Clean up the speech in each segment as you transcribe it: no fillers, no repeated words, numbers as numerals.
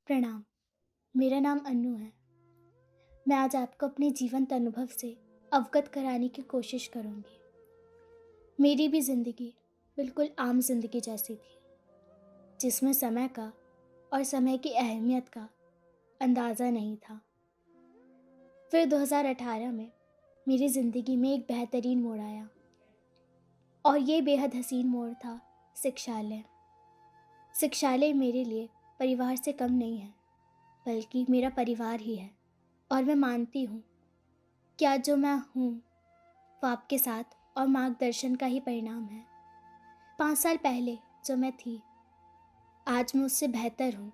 प्रणाम। मेरा नाम अन्नू है। मैं आज आपको अपने जीवंत अनुभव से अवगत कराने की कोशिश करूंगी। मेरी भी ज़िंदगी बिल्कुल आम जिंदगी जैसी थी, जिसमें समय का और समय की अहमियत का अंदाज़ा नहीं था। फिर 2018 में मेरी ज़िंदगी में एक बेहतरीन मोड़ आया, और ये बेहद हसीन मोड़ था शिक्षालय। शिक्षालय मेरे लिए परिवार से कम नहीं है, बल्कि मेरा परिवार ही है। और मैं मानती हूँ कि आज जो मैं हूँ वो आपके साथ और मार्गदर्शन का ही परिणाम है। 5 साल पहले जो मैं थी, आज मैं उससे बेहतर हूँ।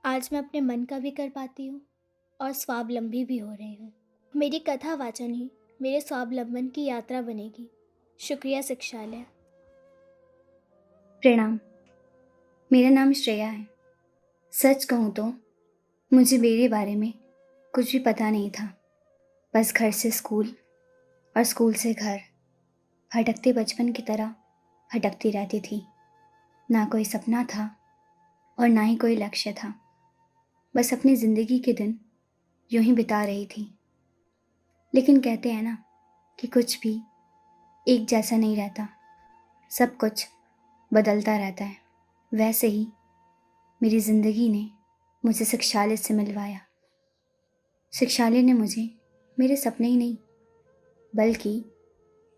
आज मैं अपने मन का भी कर पाती हूँ और स्वावलंबी भी हो रही हूँ। मेरी कथा वाचन ही मेरे स्वावलंबन की यात्रा बनेगी। शुक्रिया शिक्षालय। प्रणाम। मेरा नाम श्रेया है। सच कहूँ तो मुझे मेरे बारे में कुछ भी पता नहीं था। बस घर से स्कूल और स्कूल से घर, भटकते बचपन की तरह भटकती रहती थी। ना कोई सपना था और ना ही कोई लक्ष्य था। बस अपनी ज़िंदगी के दिन यूं ही बिता रही थी। लेकिन कहते हैं ना कि कुछ भी एक जैसा नहीं रहता, सब कुछ बदलता रहता है। वैसे ही मेरी ज़िंदगी ने मुझे शिक्षालय से मिलवाया। शिक्षालय ने मुझे मेरे सपने ही नहीं, बल्कि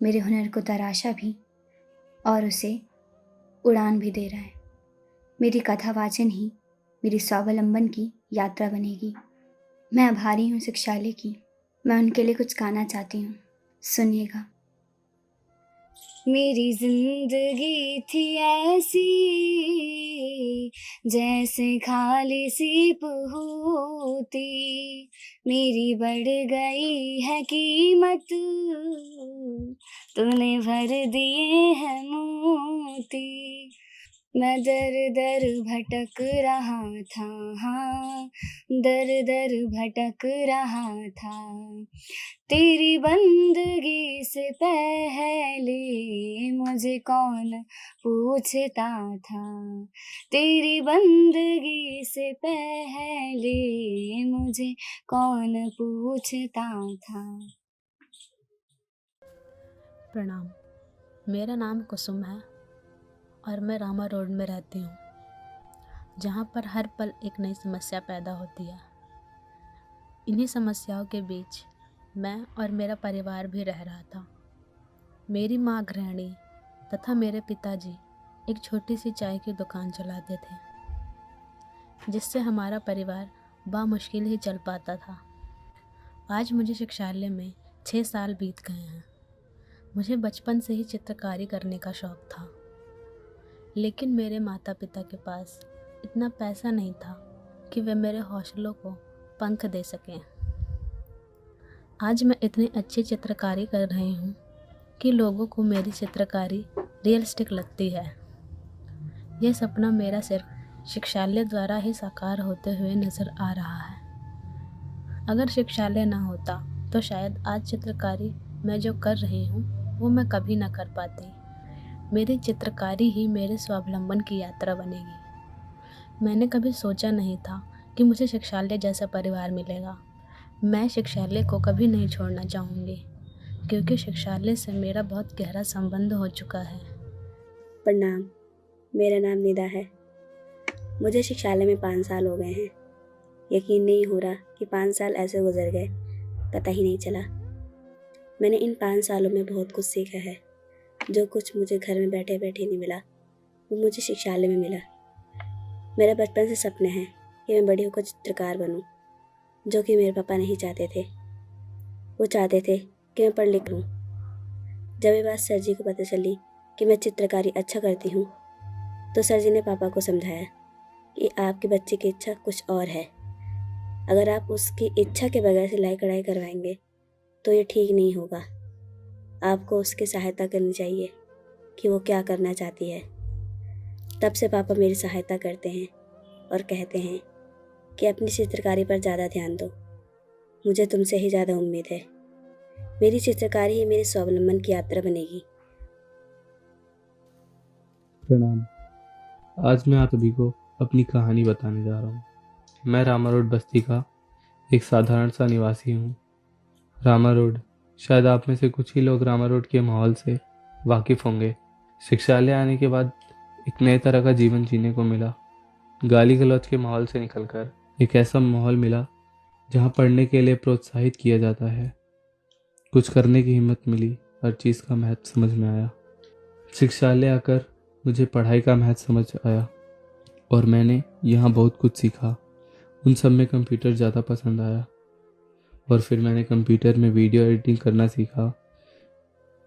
मेरे हुनर को तराशा भी और उसे उड़ान भी दे रहा है। मेरी कथा वाचन ही मेरी स्वावलंबन की यात्रा बनेगी। मैं आभारी हूँ शिक्षालय की। मैं उनके लिए कुछ गाना चाहती हूँ, सुनिएगा। मेरी जिंदगी थी ऐसी जैसे खाली सी होती, मेरी बढ़ गई है कीमत, तूने भर दिए हैं मोती। मैं दर दर भटक रहा था, हाँ दर दर भटक रहा था। तेरी बंदगी से पहले मुझे कौन पूछता था, तेरी बंदगी से पहले मुझे कौन पूछता था। प्रणाम। मेरा नाम कुसुम है और मैं रामा रोड में रहती हूँ, जहाँ पर हर पल एक नई समस्या पैदा होती है। इन्हीं समस्याओं के बीच मैं और मेरा परिवार भी रह रहा था। मेरी माँ गृहिणी तथा मेरे पिताजी एक छोटी सी चाय की दुकान चलाते थे, जिससे हमारा परिवार बामुश्किल ही चल पाता था। आज मुझे शिक्षालय में 6 साल बीत गए हैं। मुझे बचपन से ही चित्रकारी करने का शौक़ था, लेकिन मेरे माता पिता के पास इतना पैसा नहीं था कि वे मेरे हौसलों को पंख दे सकें। आज मैं इतनी अच्छी चित्रकारी कर रही हूँ कि लोगों को मेरी चित्रकारी रियलिस्टिक लगती है। यह सपना मेरा सिर्फ शिक्षालय द्वारा ही साकार होते हुए नज़र आ रहा है। अगर शिक्षालय ना होता तो शायद आज चित्रकारी मैं जो कर रही हूँ वो मैं कभी ना कर पाती। मेरी चित्रकारी ही मेरे स्वावलंबन की यात्रा बनेगी। मैंने कभी सोचा नहीं था कि मुझे शिक्षालय जैसा परिवार मिलेगा। मैं शिक्षालय को कभी नहीं छोड़ना चाहूँगी, क्योंकि शिक्षालय से मेरा बहुत गहरा संबंध हो चुका है। प्रणाम। मेरा नाम निदा है। मुझे शिक्षालय में 5 साल हो गए हैं। यकीन नहीं हो रहा कि 5 साल ऐसे गुजर गए, पता ही नहीं चला। मैंने इन 5 सालों में बहुत कुछ सीखा है। जो कुछ मुझे घर में बैठे बैठे नहीं मिला, वो मुझे शिक्षालय में मिला। मेरा बचपन से सपना है कि मैं बड़ी होकर चित्रकार बनूं, जो कि मेरे पापा नहीं चाहते थे। वो चाहते थे कि मैं पढ़ लिख लूँ। जब ये बात सर जी को पता चली कि मैं चित्रकारी अच्छा करती हूँ, तो सर जी ने पापा को समझाया कि आपके बच्चे की इच्छा कुछ और है। अगर आप उसकी इच्छा के बगैर सिलाई कढ़ाई करवाएंगे तो ये ठीक नहीं होगा। आपको उसकी सहायता करनी चाहिए कि वो क्या करना चाहती है। तब से पापा मेरी सहायता करते हैं और कहते हैं कि अपनी चित्रकारी पर ज़्यादा ध्यान दो। मुझे तुमसे ही ज़्यादा उम्मीद है। मेरी चित्रकारी ही मेरे स्वावलंबन की यात्रा बनेगी। प्रणाम। आज मैं आप सभी को अपनी कहानी बताने जा रहा हूँ। मैं रामा रोड बस्ती का एक साधारण सा निवासी हूँ। रामा रोड, शायद आप में से कुछ ही लोग रामा रोड के माहौल से वाकिफ़ होंगे। शिक्षालय आने के बाद एक नए तरह का जीवन जीने को मिला। गाली गलौज के माहौल से निकलकर एक ऐसा माहौल मिला जहाँ पढ़ने के लिए प्रोत्साहित किया जाता है। कुछ करने की हिम्मत मिली, हर चीज़ का महत्व समझ में आया। शिक्षालय आकर मुझे पढ़ाई का महत्व समझ आया और मैंने यहाँ बहुत कुछ सीखा। उन सब में कंप्यूटर ज़्यादा पसंद आया और फिर मैंने कंप्यूटर में वीडियो एडिटिंग करना सीखा।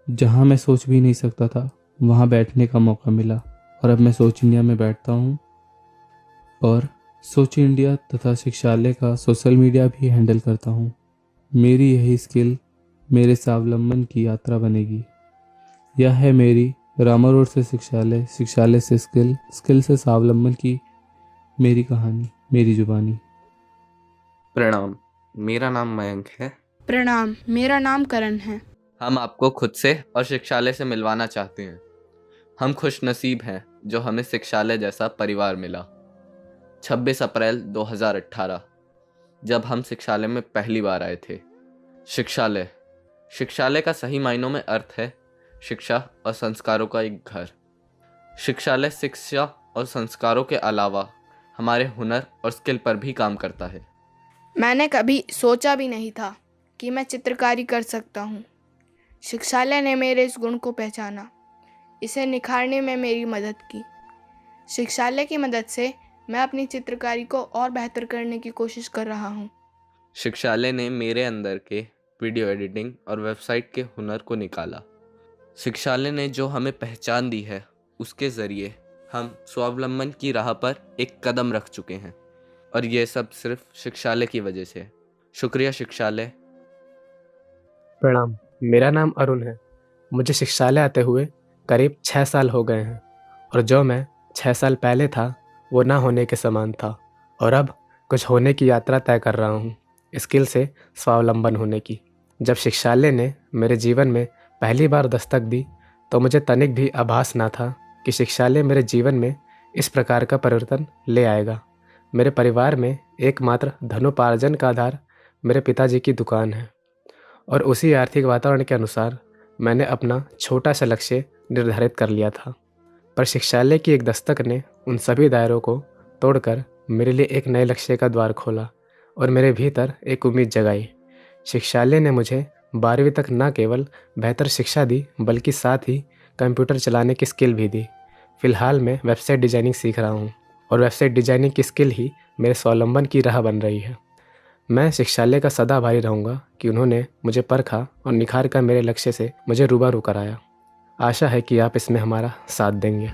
जहाँ मैं सोच भी नहीं सकता था वहाँ बैठने का मौका मिला और अब मैं सोच इंडिया में बैठता हूँ और सोच इंडिया तथा शिक्षालय का सोशल मीडिया भी हैंडल करता हूँ। मेरी यही स्किल मेरे स्वावलंबन की यात्रा बनेगी। यह है मेरी रामा रोड से शिक्षालय, शिक्षालय से स्किल, स्किल से स्वावलंबन की मेरी कहानी, मेरी जुबानी। प्रणाम, मेरा नाम मयंक है। प्रणाम, मेरा नाम करण है। हम आपको खुद से और शिक्षालय से मिलवाना चाहते हैं। हम खुशनसीब हैं जो हमें शिक्षालय जैसा परिवार मिला। 26 अप्रैल 2018 जब हम शिक्षालय में पहली बार आए थे। शिक्षालय, शिक्षालय का सही मायनों में अर्थ है शिक्षा और संस्कारों का एक घर। शिक्षालय शिक्षा और संस्कारों के अलावा हमारे हुनर और स्किल पर भी काम करता है। मैंने कभी सोचा भी नहीं था कि मैं चित्रकारी कर सकता हूँ। शिक्षालय ने मेरे इस गुण को पहचाना, इसे निखारने में मेरी मदद की। शिक्षालय की मदद से मैं अपनी चित्रकारी को और बेहतर करने की कोशिश कर रहा हूँ। शिक्षालय ने मेरे अंदर के वीडियो एडिटिंग और वेबसाइट के हुनर को निकाला। शिक्षालय ने जो हमें पहचान दी है उसके ज़रिए हम स्वावलंबन की राह पर एक कदम रख चुके हैं और ये सब सिर्फ शिक्षालय की वजह से। शुक्रिया शिक्षालय। प्रणाम, मेरा नाम अरुण है। मुझे शिक्षालय आते हुए करीब 6 साल हो गए हैं और जो मैं 6 साल पहले था वो ना होने के समान था और अब कुछ होने की यात्रा तय कर रहा हूँ, स्किल से स्वावलंबन होने की। जब शिक्षालय ने मेरे जीवन में पहली बार दस्तक दी तो मुझे तनिक भी आभास ना था कि शिक्षालय मेरे जीवन में इस प्रकार का परिवर्तन ले आएगा। मेरे परिवार में एकमात्र धनोपार्जन का आधार मेरे पिताजी की दुकान है और उसी आर्थिक वातावरण के अनुसार मैंने अपना छोटा सा लक्ष्य निर्धारित कर लिया था। पर शिक्षालय की एक दस्तक ने उन सभी दायरों को तोड़कर मेरे लिए एक नए लक्ष्य का द्वार खोला और मेरे भीतर एक उम्मीद जगाई। शिक्षालय ने मुझे 12वीं तक न केवल बेहतर शिक्षा दी बल्कि साथ ही कंप्यूटर चलाने की स्किल भी दी। फ़िलहाल मैं वेबसाइट डिज़ाइनिंग सीख रहा हूँ और वेबसाइट डिज़ाइनिंग की स्किल ही मेरे स्वावलंबन की राह बन रही है। मैं शिक्षालय का सदा आभारी रहूँगा कि उन्होंने मुझे परखा और निखार कर मेरे लक्ष्य से मुझे रूबरू कराया। आशा है कि आप इसमें हमारा साथ देंगे।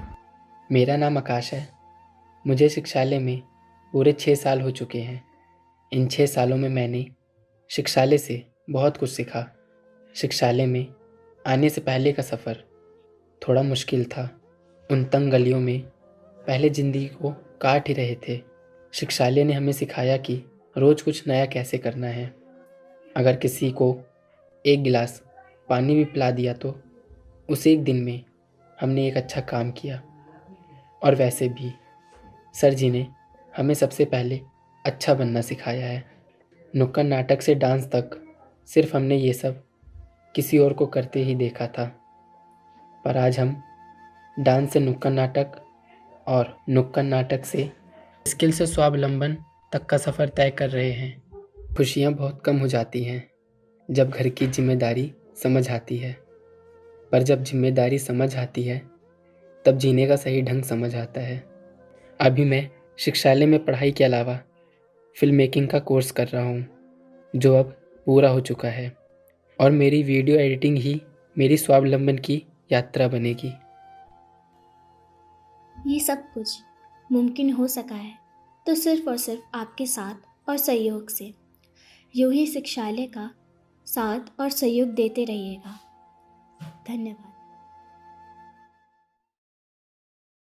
मेरा नाम आकाश है। मुझे शिक्षालय में पूरे 6 साल हो चुके हैं। इन 6 सालों में मैंने शिक्षालय से बहुत कुछ सीखा। शिक्षालय में आने से पहले का सफ़र थोड़ा मुश्किल था। उन तंग गलियों में पहले ज़िंदगी को काट ही रहे थे। शिक्षालय ने हमें सिखाया कि रोज़ कुछ नया कैसे करना है। अगर किसी को एक गिलास पानी भी पिला दिया तो उस एक दिन में हमने एक अच्छा काम किया। और वैसे भी सर जी ने हमें सबसे पहले अच्छा बनना सिखाया है। नुक्कड़ नाटक से डांस तक सिर्फ हमने ये सब किसी और को करते ही देखा था, पर आज हम डांस से नुक्कड़ नाटक और नुक्कड़ नाटक से स्किल से स्वावलंबन तक का सफ़र तय कर रहे हैं। खुशियाँ बहुत कम हो जाती हैं जब घर की जिम्मेदारी समझ आती है, पर जब जिम्मेदारी समझ आती है तब जीने का सही ढंग समझ आता है। अभी मैं शिक्षालय में पढ़ाई के अलावा फिल्म मेकिंग का कोर्स कर रहा हूँ जो अब पूरा हो चुका है और मेरी वीडियो एडिटिंग ही मेरी स्वावलंबन की यात्रा बनेगी। ये सब कुछ मुमकिन हो सका है तो सिर्फ और सिर्फ आपके साथ और सहयोग से। यूँ ही शिक्षालय का साथ और सहयोग देते रहिएगा। धन्यवाद।